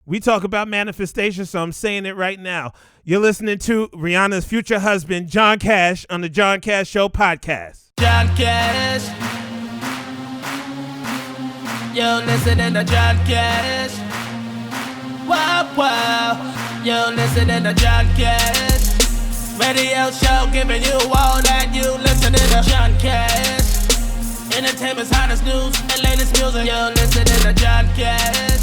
We talk about manifestation, so I'm saying it right now. You're listening to Rihanna's future husband, John Cash, on the John Cash Show podcast. John Cash. You're listening to John Cash. Wow, wow. You're listening to John Cash. Radio show giving you all that. You listening to John Cash. Entertainment's hottest news and latest music. You're listening to John Cash.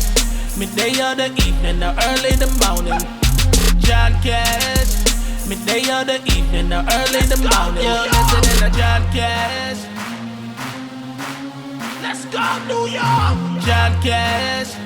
Midday or the evening or early in the morning. John Cash. Midday or the evening or early in the morning. You're listening to John Cash. Let's go, New York. John Cash.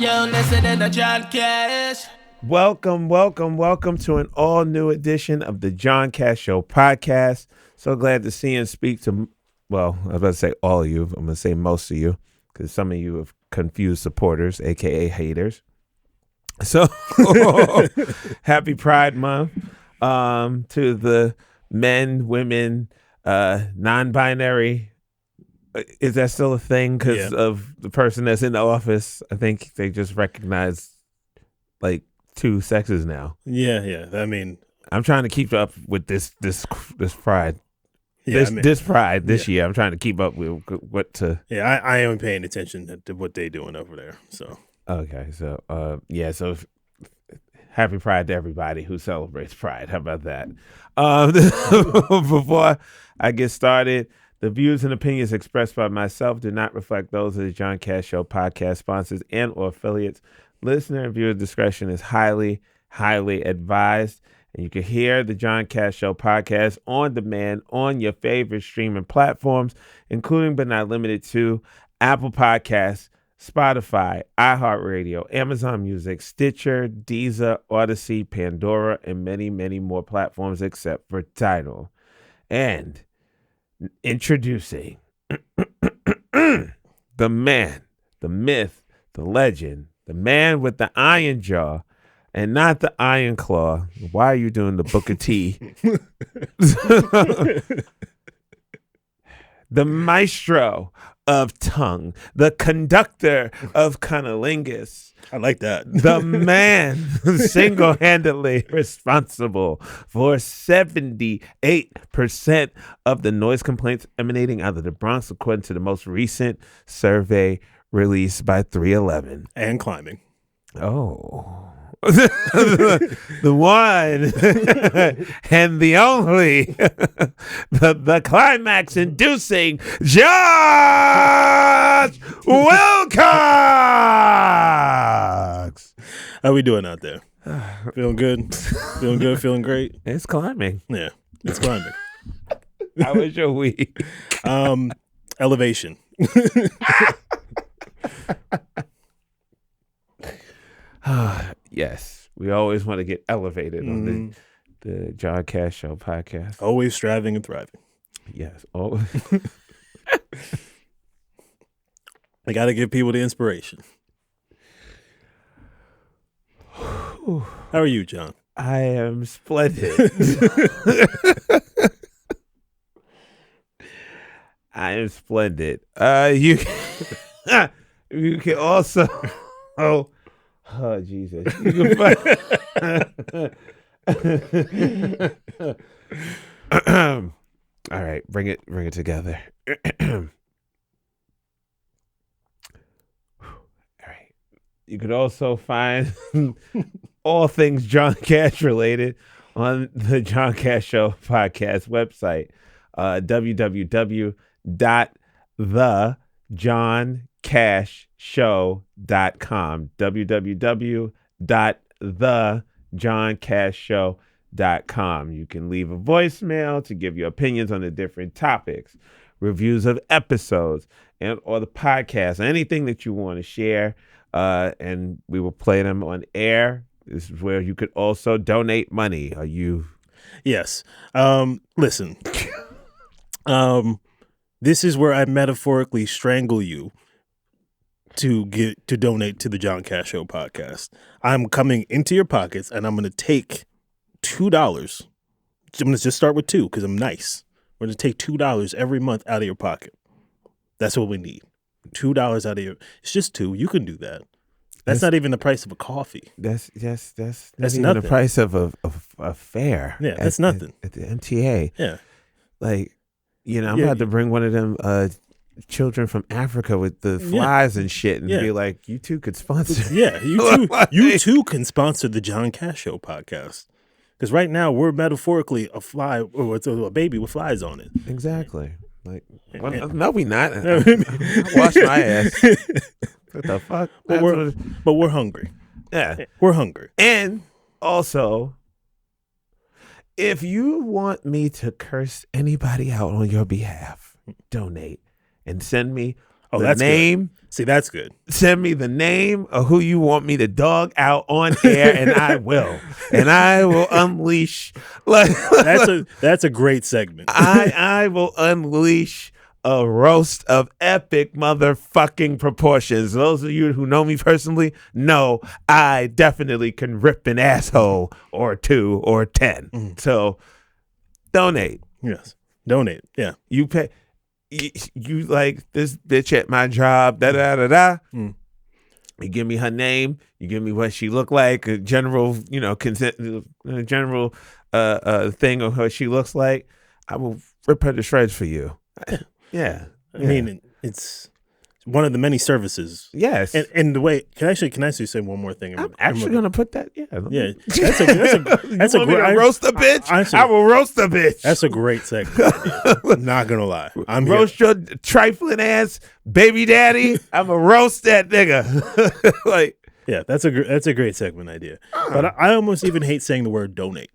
You're listening to John Cash. Welcome to an all-new edition of the John Cash Show podcast. So glad to see and speak to, well, I was about to say all of you. I'm going to say most of you, because some of you have confused supporters, a.k.a. haters. So, happy Pride Month to the men, women, non-binary. Is that still a thing? Because of the person that's in the office, I think they just recognize, like, two sexes now. Yeah. I mean, I'm trying to keep up with this pride. Yeah, this pride this year. I'm trying to keep up with what to. Yeah, I am paying attention to what they doing over there. So okay, so so happy Pride to everybody who celebrates Pride. How about that? Before I get started, the views and opinions expressed by myself do not reflect those of the John Cash Show podcast sponsors and or affiliates. Listener and viewer discretion is highly advised. And you can hear the John Cash Show podcast on demand on your favorite streaming platforms, including but not limited to Apple Podcasts, Spotify, iHeartRadio, Amazon Music, Stitcher, Deezer, Odyssey, Pandora, and many, many more platforms except for Tidal. And introducing the man, the myth, the legend, the man with the iron jaw, and not the iron claw. Why are you doing the Booker T? The maestro of tongue, the conductor of cunnilingus. I like that. The man single-handedly responsible for 78% of the noise complaints emanating out of the Bronx, according to the most recent survey released by 311. And climbing. Oh. the one and the only, the climax inducing Josh Wilcox. How we doing out there? Feeling good? Feeling great? It's climbing. Yeah, it's climbing. How was your week? Elevation. Yes, we always want to get elevated on the John Cash Show podcast. Always striving and thriving. Yes. Oh. I got to give people the inspiration. How are you, John? I am splendid. I am splendid. You can also. Oh, Jesus. You can find... All right, bring it together. All right. You could also find all things John Cash related on the John Cash Show podcast website, www.thejohncashshow.com, www.thejohncashshow.com. You can leave a voicemail to give your opinions on the different topics, reviews of episodes, and or the podcast, anything that you want to share, and we will play them on air. This is where you could also donate money. Are you? Yes. Listen. This is where I metaphorically strangle you to donate to the John Cash Show podcast. I'm coming into your pockets and I'm going to take $2. I'm going to just start with $2 because I'm nice. We're going to take $2 every month out of your pocket. That's what we need. $2 out of your. It's just $2. You can do that. That's not even the price of a coffee. That's not even nothing. the price of a fare. Yeah, that's nothing. At the MTA. Yeah. Like, I'm about to bring one of them children from Africa with the flies and shit and be like, you two could sponsor. Yeah, you too can sponsor the John Cash Show podcast. Because right now we're metaphorically a fly, or it's a baby with flies on it. Exactly. Like, no, we not. I wash my ass. What the fuck? But we're hungry. Yeah, we're hungry. And also, if you want me to curse anybody out on your behalf, donate and send me the name. Good. See, that's good. Send me the name of who you want me to dog out on air, and I will. And I will unleash. That's a great segment. I will unleash a roast of epic motherfucking proportions. Those of you who know me personally know I definitely can rip an asshole or 2 or 10. So donate. Yes. Donate. Yeah. You pay. You like this bitch at my job, You give me her name, you give me what she looked like, a general, consent, a general thing of what she looks like. I will rip her to shreds for you. Yeah. I mean, it's one of the many services. Yes. And the way, can I actually say one more thing? I'm actually going to put that. Yeah. Yeah. That's a great roast a bitch. I will roast a bitch. That's a great segment. I'm not going to lie. I'm roast your trifling ass baby daddy. I'm a roast that nigga. Like, yeah, that's a great segment idea. But I almost even hate saying the word donate,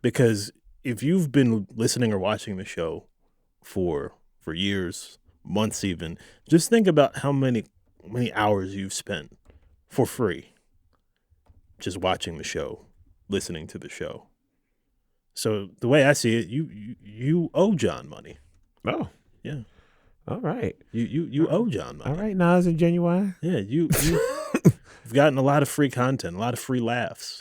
because if you've been listening or watching the show for years, months even, just think about how many hours you've spent for free just watching the show, listening to the show. So the way I see it, you owe John money. Oh. Yeah. All right. You owe John money. All right, Nas and Genuine. Yeah, you've gotten a lot of free content, a lot of free laughs.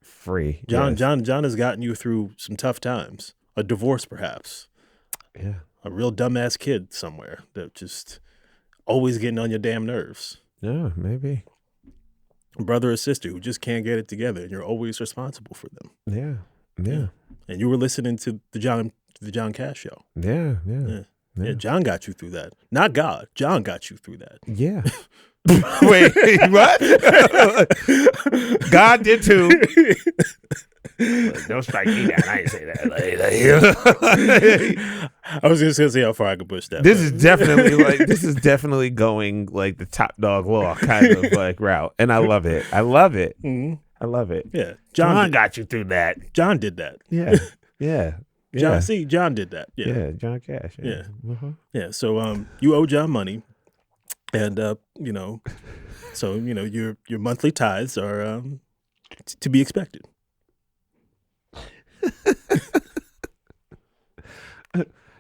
Free. John yes. John has gotten you through some tough times. A divorce, perhaps. Yeah. A real dumbass kid somewhere that just always getting on your damn nerves. Yeah, maybe. A brother or sister who just can't get it together, and you're always responsible for them. Yeah. And you were listening to the John Cash Show. Yeah. Yeah, John got you through that. Not God. John got you through that. Yeah. Wait, what? God did too. Don't strike me down. I ain't say that. I was just gonna see how far I could push that. This is definitely going like the top dog law kind of like route, and I love it. Mm-hmm. I love it. Yeah, John got you through that. John did that. Yeah. John did that. Yeah, John Cash. Yeah. Mm-hmm. Yeah. So you owe John money, and so your monthly tithes are to be expected.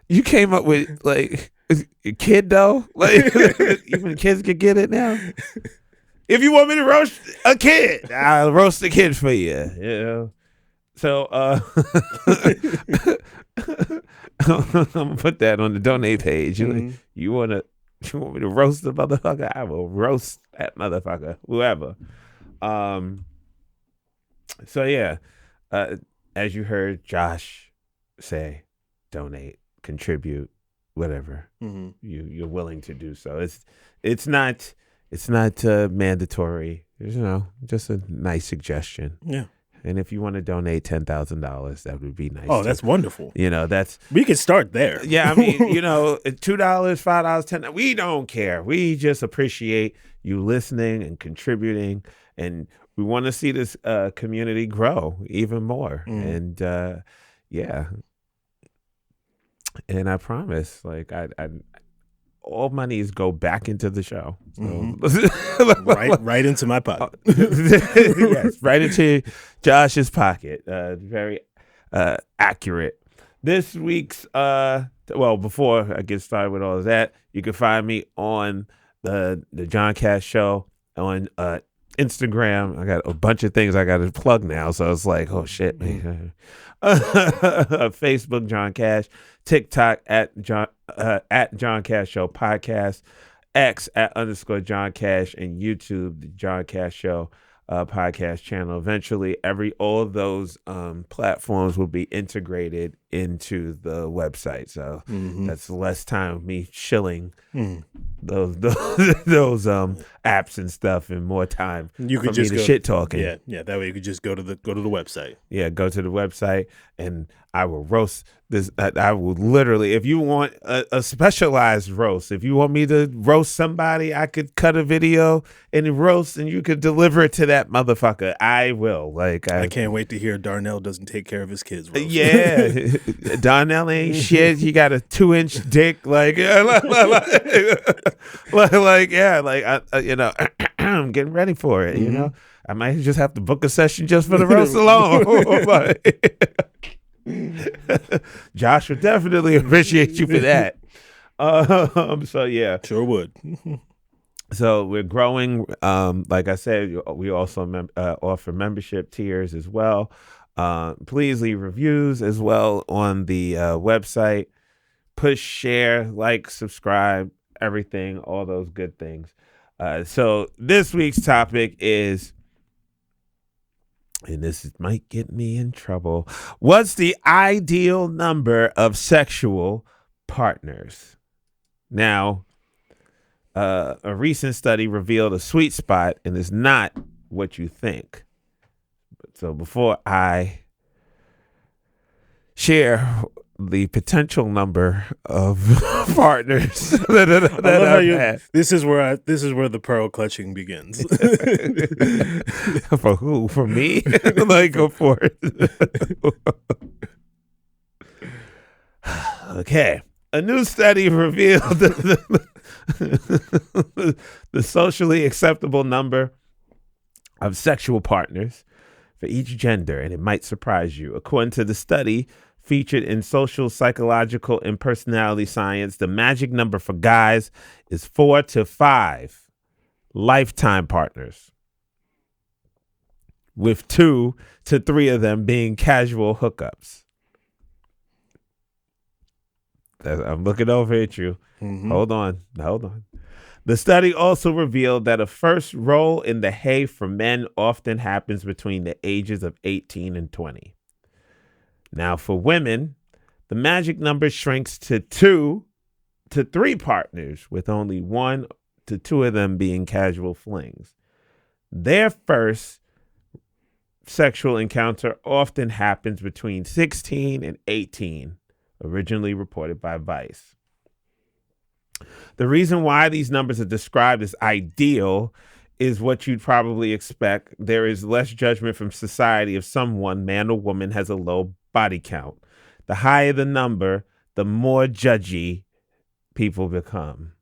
You came up with like a kid though, like even kids can get it now. If you want me to roast a kid, I'll roast a kid for you. Yeah. So I'm gonna put that on the donate page. Mm-hmm. You want me to roast the motherfucker? I will roast that motherfucker, whoever. So yeah, as you heard Josh say, donate, contribute, whatever you're willing to do. So it's not mandatory. Just a nice suggestion. Yeah. And if you want to donate $10,000, that would be nice. Oh, that's wonderful. We can start there. Yeah, I mean, $2, $5, $10. We don't care. We just appreciate you listening and contributing, and we want to see this community grow even more. And yeah, and I promise, like I all monies go back into the show. So. right into my pocket. Yes, right into Josh's pocket. Very accurate. This week's before I get started with all of that, you can find me on the John Cash Show on Instagram. I got a bunch of things I got to plug now. So it's like, oh shit, man. Facebook, John Cash. TikTok at John Cash Show Podcast. X at _ John Cash, and YouTube, the John Cash Show podcast channel. Eventually, all of those platforms will be integrated into the website. So that's less time of me shilling those apps and stuff, and more time you could for just me to shit talking. Yeah. That way you could just go to the website. Yeah, go to the website, and I will roast this. I will literally, if you want a specialized roast, if you want me to roast somebody, I could cut a video and roast, and you could deliver it to that motherfucker. I will. Like, I can't wait to hear Darnell doesn't take care of his kids. Roast. Yeah, Darnell ain't shit. He got a 2-inch dick. Like, I'm getting ready for it. You know, I might just have to book a session just for the roast alone. Josh would definitely appreciate you for that. So yeah, sure would. So we're growing. Like I said, we also offer membership tiers as well. Please leave reviews as well on the website. Push, share, like, subscribe, everything, all those good things. So this week's topic is, and might get me in trouble, what's the ideal number of sexual partners? Now, a recent study revealed a sweet spot, and it's not what you think. So before I share the potential number of partners that I've had. This is where the pearl clutching begins. For who? For me? Like, go for it. Okay. A new study revealed the socially acceptable number of sexual partners for each gender, and it might surprise you. According to the study featured in Social, Psychological, and Personality Science, the magic number for guys is 4 to 5 lifetime partners, with 2 to 3 of them being casual hookups. I'm looking over at you. Hold on. The study also revealed that a first role in the hay for men often happens between the ages of 18 and 20. Now, for women, the magic number shrinks to 2 to 3 partners, with only 1 to 2 of them being casual flings. Their first sexual encounter often happens between 16 and 18, originally reported by Vice. The reason why these numbers are described as ideal is what you'd probably expect. There is less judgment from society if someone, man or woman, has a low body count. The higher the number, the more judgy people become.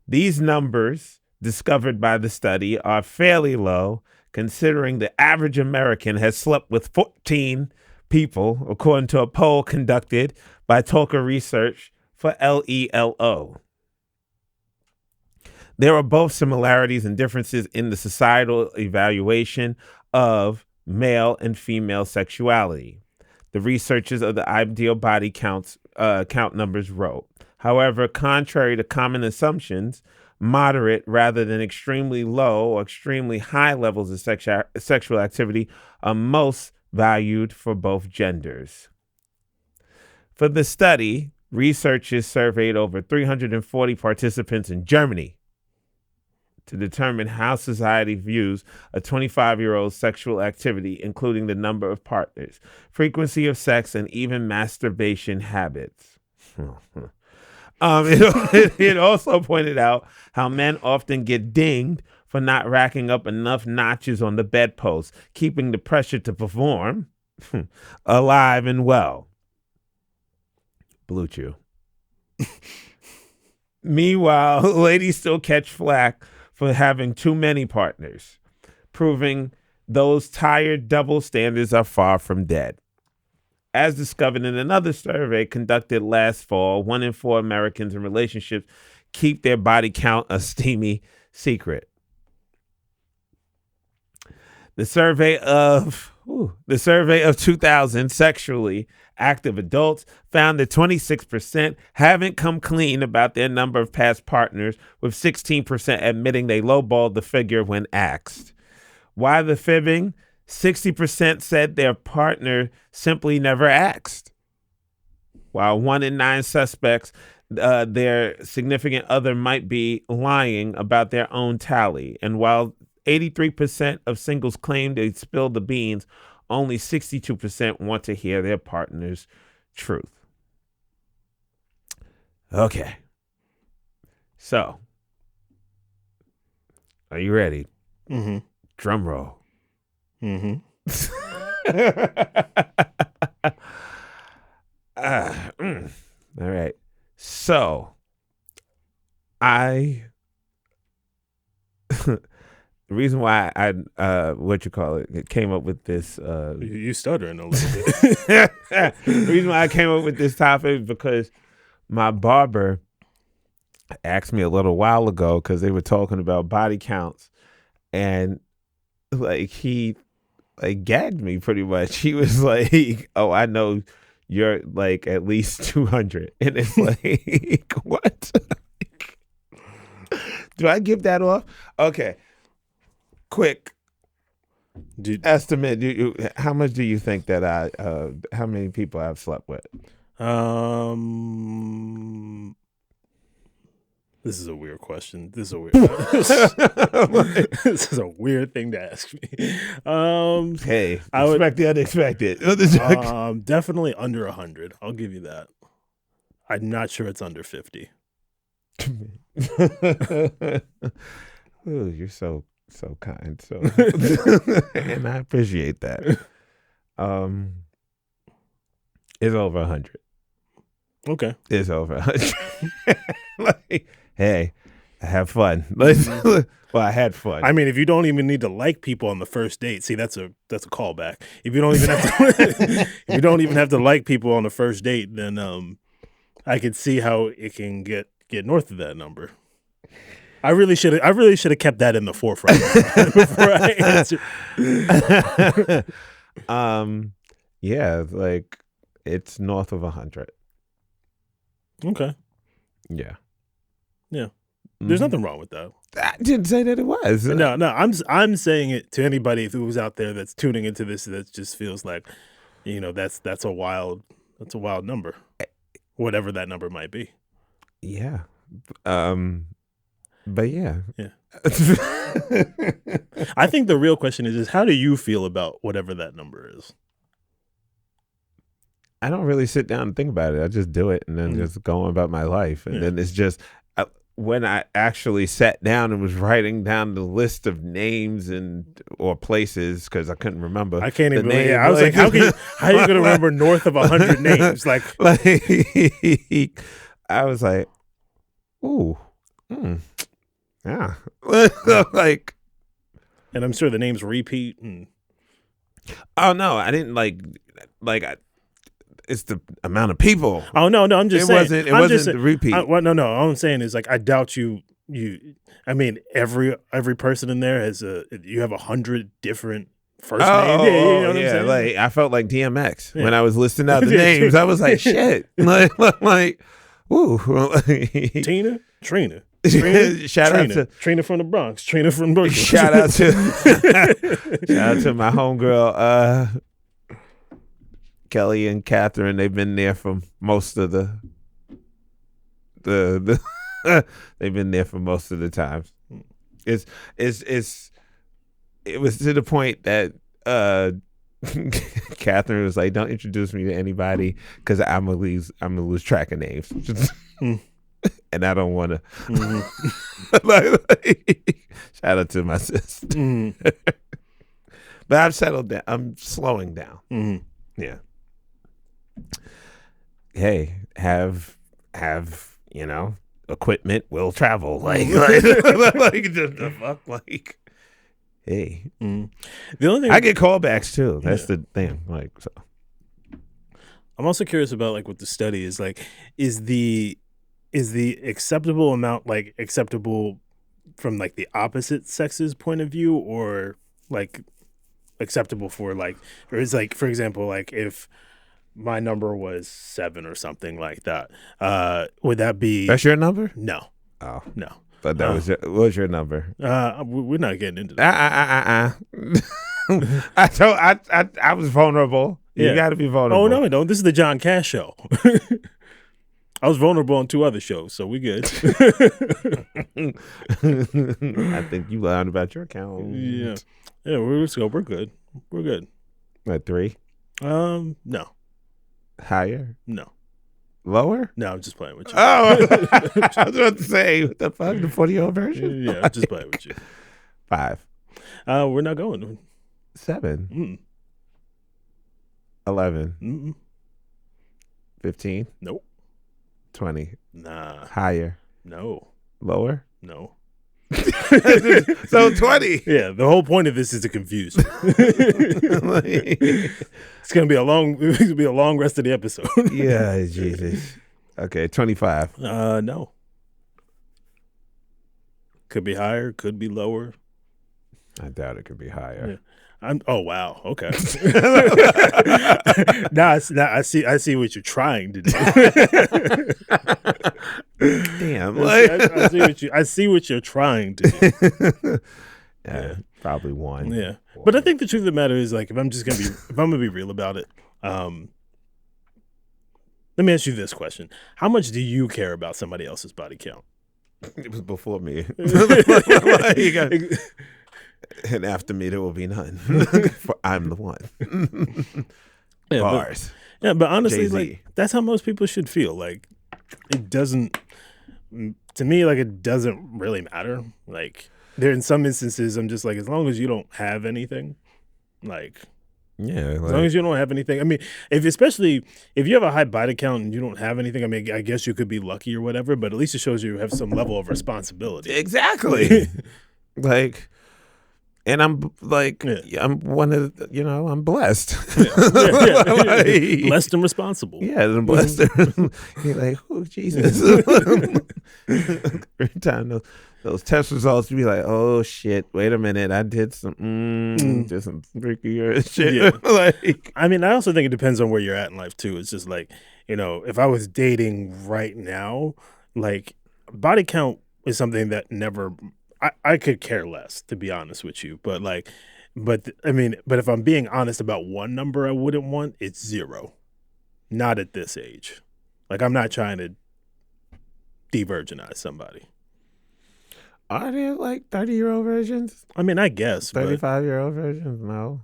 These numbers, discovered by the study, are fairly low, considering the average American has slept with 14 people, according to a poll conducted by Tolka Research for LELO. There are both similarities and differences in the societal evaluation of male and female sexuality. The researchers of the ideal body count numbers wrote, however, contrary to common assumptions, moderate rather than extremely low or extremely high levels of sexual activity are most valued for both genders. For the study, researchers surveyed over 340 participants in Germany to determine how society views a 25-year-old's sexual activity, including the number of partners, frequency of sex, and even masturbation habits. It also pointed out how men often get dinged for not racking up enough notches on the bedpost, keeping the pressure to perform alive and well. Blue Chew. Meanwhile, ladies still catch flack for having too many partners, proving those tired double standards are far from dead. As discovered in another survey conducted last fall, 1 in 4 Americans in relationships keep their body count a steamy secret. The survey of 2,000 sexually active adults found that 26% haven't come clean about their number of past partners, with 16% admitting they lowballed the figure when asked. Why the fibbing? 60% said their partner simply never asked, while 1 in 9 suspects their significant other might be lying about their own tally. And while 83% of singles claim they spilled the beans, only 62% want to hear their partner's truth. Okay. So, are you ready? Mm-hmm. Drum roll. Mm-hmm. All right. So, the reason why I came up with this You stuttering a little bit. the reason why I came up with this topic is because my barber asked me a little while ago, because they were talking about body counts, and like he gagged me pretty much. He was like, "Oh, I know you're like at least 200," and it's like, what? Do I give that off? Okay. Quick estimate. How much do you think that how many people I've slept with? This is a weird question. This is a weird thing to ask me. Hey, expect the unexpected. Definitely under 100. I'll give you that. I'm not sure it's under 50. Ooh, you're so kind. So, and I appreciate that. It's over 100. Okay. It's over 100. Like, hey, I have fun. Well, I had fun. I mean, if you don't even need to like people on the first date, see, that's a callback. If you don't even have to, if you don't even have to like people on the first date, then I could see how it can get north of that number. I really should have kept that in the forefront before I answer. Yeah, like it's north of 100. Okay. Yeah. Yeah. There's nothing wrong with that. I didn't say that it was. No. I'm saying it to anybody who's out there that's tuning into this that just feels like, that's a wild number, whatever that number might be. Yeah. But yeah. I think the real question is how do you feel about whatever that number is? I don't really sit down and think about it. I just do it and then just go on about my life. And then it's just when I actually sat down and was writing down the list of names or places, because I couldn't remember. I can't even. I was like, how are you going to remember north of 100 names? Like I was like, ooh, yeah. Like, and I'm sure the names repeat. Oh no, I didn't it's the amount of people. Oh no, I'm just saying. It wasn't the repeat. No. All I'm saying is I doubt you. I mean, every person in there you have 100 different first names. Yeah, you know what I'm saying? Like I felt like DMX when I was listing out the names. I was like, shit, like, ooh, Tina, Trina. Shout out to Trina from the Bronx. Trina from Brooklyn. Shout out to my homegirl, Kelly and Catherine. They've been there for most of the they've been there for most of the times. It was to the point that Catherine was like, "Don't introduce me to anybody because I'm gonna lose track of names." And I don't want to. Shout out to my sister. But I've settled down. I'm slowing down. Yeah. Hey, have equipment will travel. Like just the fuck. Like, hey. The only thing I get callbacks too. That's the thing. Like, so. I'm also curious about like what the study is like. Is the acceptable amount like acceptable from like the opposite sex's point of view, or like acceptable for like, or it's like, for example, like if my number was 7 or something like that, would that be? That's your number? No, Oh, no. but that was what was your number? We're not getting into that. I was vulnerable. You got to be vulnerable. Oh no, no. This is the John Cash show. I was vulnerable on 2 other shows, so we good. I think you lied about your account. Yeah. We're good. We're good. At 3? No. Higher? No. Lower? No, I'm just playing with you. Oh, I was about to say, what the fuck, the 40-year-old version? Yeah, I'm just playing with you. 5. We're not going. 7. Mm-mm. 11. Mm-mm. 15. Nope. 20. Nah. Higher. No. Lower? No. So 20. Yeah, the whole point of this is to confuse you. It's gonna be a long rest of the episode. Yeah, Jesus. Okay, 25. No. Could be higher, could be lower. I doubt it could be higher. Yeah. Oh wow, okay. Now I see what you're trying to do. Damn. I see what you're trying to do. Yeah, probably 1. Yeah. But I think the truth of the matter is, like, if I'm gonna be real about it, let me ask you this question. How much do you care about somebody else's body count? It was before me. And after me, there will be none. For I'm the one. Yeah, Bars. But honestly, Jay-Z. like, that's how most people should feel. Like, it doesn't, to me, like, it doesn't really matter. Like, there in some instances, I'm just like, as long as you don't have anything, like, Yeah. as long as you don't have anything. I mean, especially if you have a high body count and you don't have anything, I mean, I guess you could be lucky or whatever, but at least it shows you have some level of responsibility. Exactly. Like, and I'm like, I'm one of, I'm blessed. Like, blessed and responsible. Yeah, I'm blessed. You're like, oh, Jesus. Every time those test results, you be like, oh, shit, wait a minute. I did some freakier shit. Yeah. Like, I mean, I also think it depends on where you're at in life, too. It's just like, if I was dating right now, like, body count is something that never... I could care less, to be honest with you, but if I'm being honest about one number I wouldn't want, it's 0. Not at this age. Like, I'm not trying to de-virginize somebody. are there like 30-year-old versions? I mean, I guess. 35-year-old versions? No.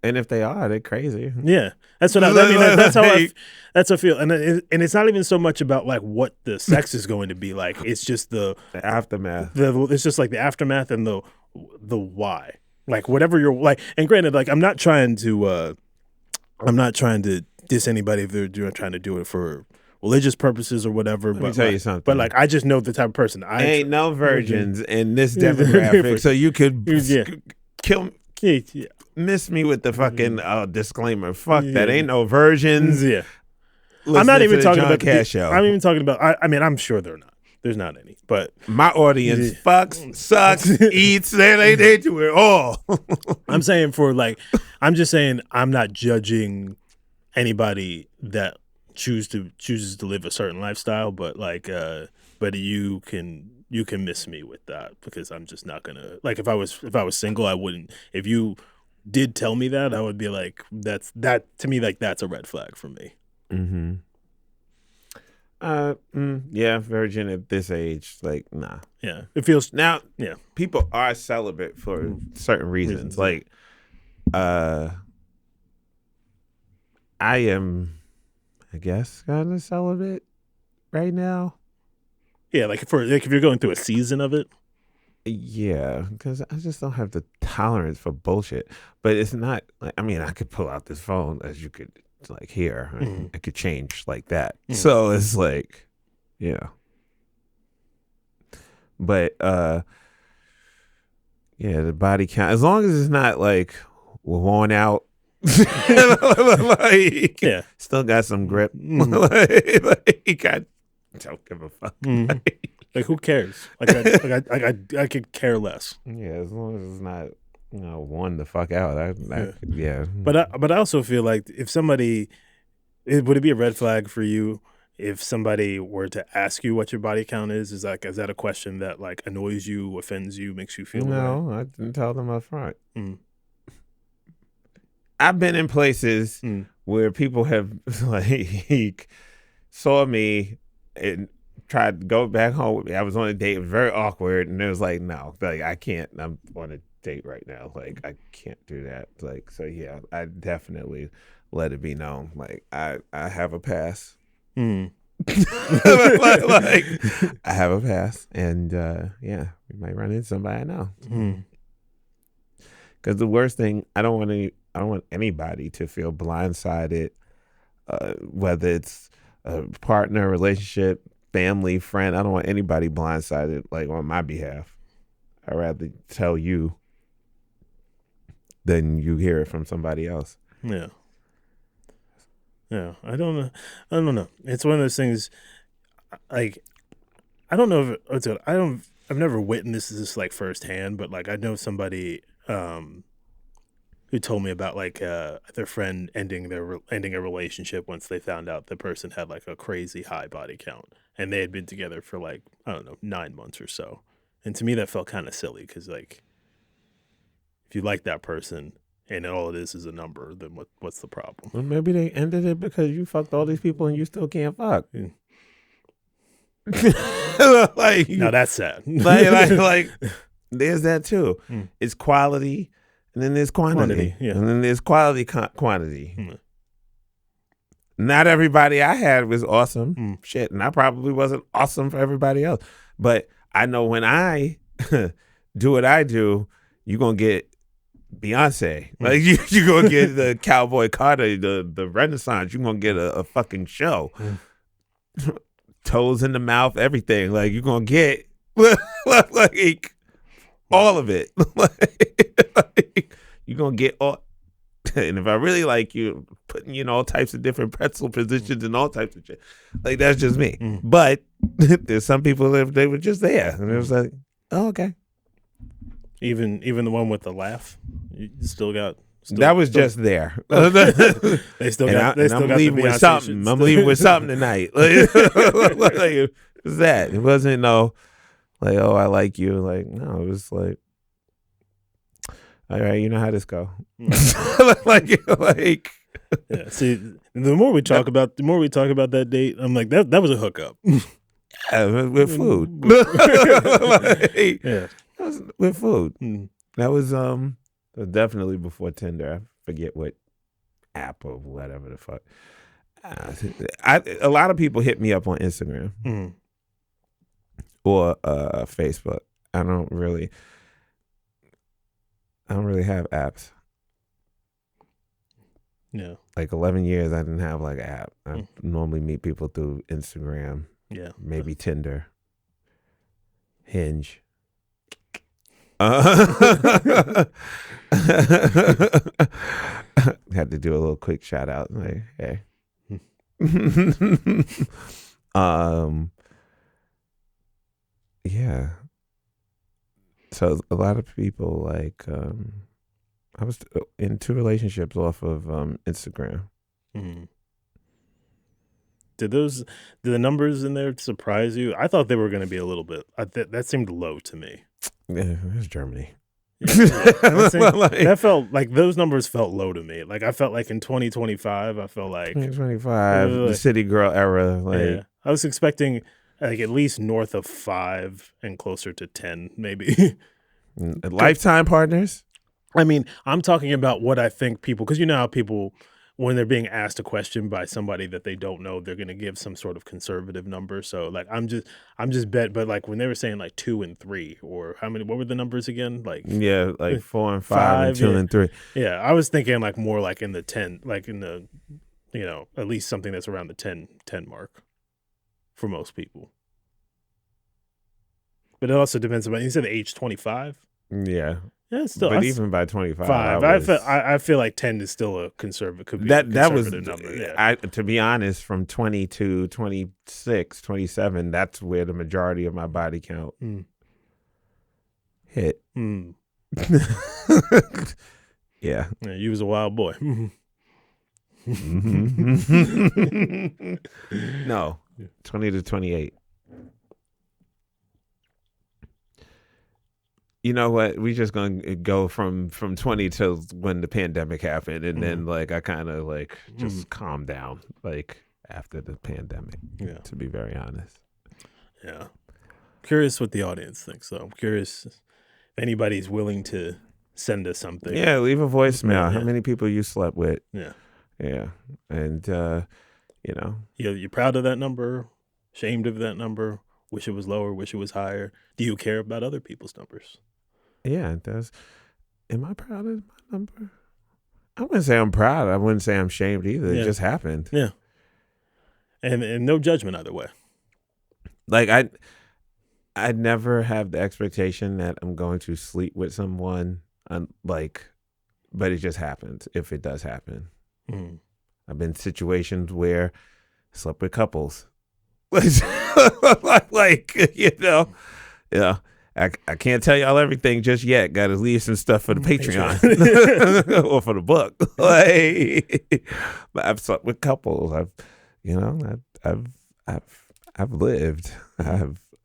And if they are, they're crazy. Yeah, that's what I mean. That's how I feel, and it's not even so much about like what the sex is going to be like. It's just the aftermath. It's just like the aftermath and the why. Like whatever you're like. And granted, like I'm not trying to diss anybody if they're trying to do it for religious purposes or whatever. Let me tell you something. But like I just know the type of person I ain't no virgins in this demographic, so you could kill. Yeah. Miss me with the fucking disclaimer. Fuck that. Ain't no virgins. Yeah. Listen I'm not even to the talking John about Cash show. I'm even talking about. I mean, I'm sure they're not. There's not any. But my audience fucks, sucks, eats. They do it all. I'm saying I'm just saying I'm not judging anybody that chooses to live a certain lifestyle. But but you can miss me with that because I'm just not gonna like if I was single I wouldn't. If you did tell me that, I would be like, that to me, like that's a red flag for me. Mm-hmm. Yeah, virgin at this age, like nah. Yeah, it feels now. Yeah, people are celibate for certain reasons. Like, I am, I guess, kind of celibate right now. Yeah, like if you're going through a season of it. Yeah, because I just don't have the tolerance for bullshit. But it's not like, I mean, I could pull out this phone as you could like hear. I could change like that. So it's like, yeah. But yeah, the body count, as long as it's not like worn out. Like, yeah, still got some grip. Like, I don't give a fuck. Like who cares? Like I could care less. Yeah, as long as it's not warn the fuck out. Yeah. But I also feel like if somebody, would it be a red flag for you if somebody were to ask you what your body count is? Is that a question that like annoys you, offends you, makes you feel No, I didn't tell them up front. Mm. I've been in places where people have like saw me and tried to go back home with me. I was on a date. It was very awkward, and it was like, no, like I can't. I'm on a date right now. Like I can't do that. Like so, yeah. I definitely let it be known. Like I have a pass. like, I have a pass, and yeah, we might run into somebody I know. Because the worst thing, I don't want anybody to feel blindsided, whether it's a partner, relationship, family, friend. I don't want anybody blindsided like on my behalf. I'd rather tell you than you hear it from somebody else. Yeah. Yeah. I don't know. It's one of those things. Like, I don't know if it's I've never witnessed this like firsthand, but like I know somebody who told me about like their friend ending a relationship once they found out the person had like a crazy high body count, and they had been together for like, I don't know, 9 months or so. And to me that felt kind of silly, because like if you like that person and all it is a number, then what's the problem? Well, maybe they ended it because you fucked all these people and you still can't fuck. Like, now that's sad. like there's that too. It's quality, and then there's quantity. Yeah. And then there's quality quantity. Not everybody I had was awesome. Shit, and I probably wasn't awesome for everybody else. But I know when I do what I do, you're gonna get Beyonce. Like you're gonna get the Cowboy Carter, the Renaissance. You're gonna get a fucking show. Toes in the mouth, everything. Like you're gonna get like all of it. Like, you're gonna get all. And if I really like you, putting you in all types of different pretzel positions and all types of shit, like that's just me. But there's some people that they were just there, and it was like, oh, okay. Even the one with the laugh, you still got. That was just there. They still got. I'm leaving with something. I'm leaving with something tonight. Like, it was that. It wasn't like, oh, I like you. Like, no, it was like, all right, you know how this go. like, yeah. See, the more we talk about that date, I'm like, that was a hookup. Yeah, with food. Like, yeah, that was with food. That was definitely before Tinder. I forget what app or whatever the fuck. A lot of people hit me up on Instagram or Facebook. I don't really have apps. Yeah. Like 11 years, I didn't have like an app. I normally meet people through Instagram. Yeah. Maybe Tinder. Hinge. Had to do a little quick shout out. Like, hey. Yeah. So a lot of people like I was in 2 relationships off of Instagram. Did the numbers in there surprise you? I thought they were going to be a little bit. That seemed low to me. Yeah, it's Germany. Yeah, that felt like those numbers felt low to me. Like I felt like in 2025, I felt like 2025, the city girl era. Like, yeah, I was expecting like at least north of 5 and closer to 10, maybe. Lifetime partners. I mean, I'm talking about what I think people, because you know how people, when they're being asked a question by somebody that they don't know, they're going to give some sort of conservative number. So like, I'm just but like when they were saying like 2 and 3 or how many, what were the numbers again? Like, yeah, like 4 and 5 and 2 and 3. Yeah. I was thinking like more like in the 10, like in the, at least something that's around the 10 mark for most people. But it also depends on, you said age 25? Yeah. Yeah, still. But even by 25, I feel like 10 is still a conservative. Could be that was number. Yeah. To be honest, from 20 to 26, 27, that's where the majority of my body count hit. Yeah. Yeah, you was a wild boy. No, 20 to 28. You know what? We just gonna go from 20 to when the pandemic happened, and then like I kind of like just calmed down like after the pandemic. Yeah, to be very honest. Yeah. Curious what the audience thinks, though. I'm curious if anybody's willing to send us something. Yeah, leave a voicemail. Yeah. How many people you slept with? Yeah. Yeah, and you know, You proud of that number? Ashamed of that number? Wish it was lower? Wish it was higher? Do you care about other people's numbers? yeah, it does. Am I proud of my number? I wouldn't say I'm proud. I wouldn't say I'm ashamed either. Yeah. It just happened. Yeah. And no judgment either way. Like I never have the expectation that I'm going to sleep with someone, but it just happens if it does happen. Mm. I've been in situations where I slept with couples. like, you know, yeah. I can't tell y'all everything just yet. Got to leave some stuff for the Patreon or for the book. Like, but I've slept with couples. I've lived. I've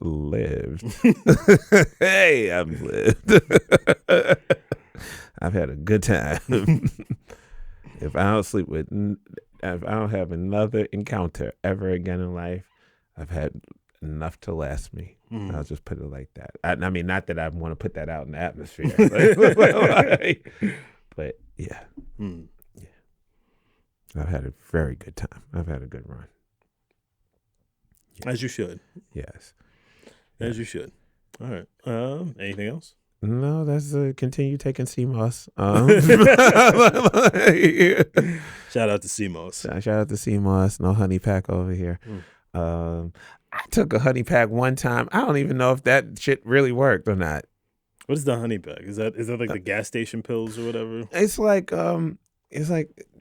lived. Hey, I've lived. I've had a good time. If I don't have another encounter ever again in life, I've had enough to last me. I'll just put it like that. I mean, not that I want to put that out in the atmosphere, but yeah. Yeah. I've had a very good time. I've had a good run. As you should. Yes. As you should. All right. Anything else? No, that's continue taking CMOS. Shout out to CMOS. Shout out to CMOS. No honey pack over here. I took a honey pack one time. I don't even know if that shit really worked or not. What is the honey pack? Is that like the gas station pills or whatever? It's like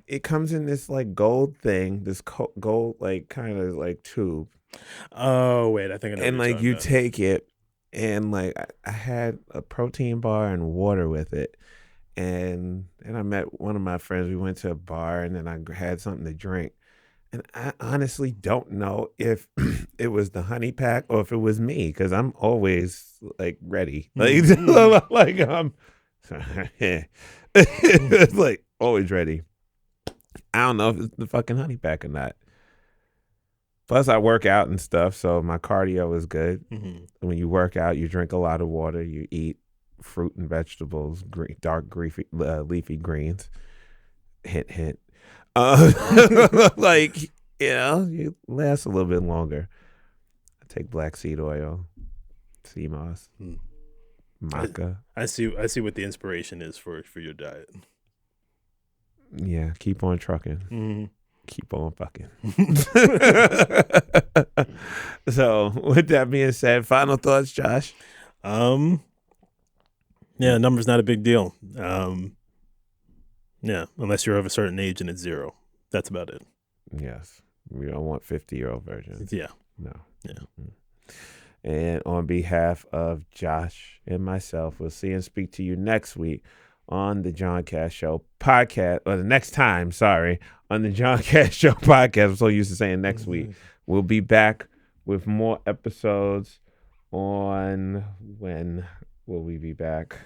it comes in this like gold thing, this gold like kind of like tube. Oh wait, I think I know. And what you're like you talking about. take it, and like I had a protein bar and water with it, and I met one of my friends. We went to a bar, and then I had something to drink. And I honestly don't know if it was the honey pack or if it was me, because I'm always like ready, like I'm like always ready. I don't know if it's the fucking honey pack or not. Plus, I work out and stuff, so my cardio is good. When you work out, you drink a lot of water, you eat fruit and vegetables, dark leafy greens. Hint, hint. Like, you know, you last a little bit longer. I take black seed oil, sea moss, maca. I see what the inspiration is for your diet. Yeah, keep on trucking. Keep on fucking. So, with that being said, final thoughts, Josh? Yeah, number's not a big deal. Yeah, unless you're of a certain age and it's 0. That's about it. Yes. We don't want 50-year-old versions. Yeah. No. Yeah. And on behalf of Josh and myself, we'll see and speak to you next week on the John Cash Show podcast, or the next time, on the John Cash Show podcast. I'm so used to saying next week. We'll be back with more episodes on, when will we be back?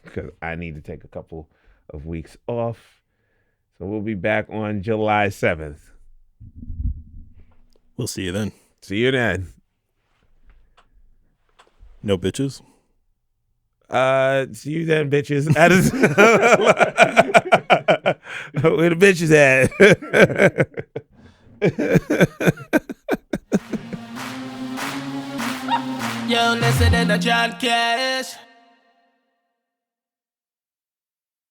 Because I need to take a couple of weeks off. So we'll be back on July 7th. We'll see you then. See you then. No bitches? See you then, bitches. Where the bitches at? Yo, listen to John Cash.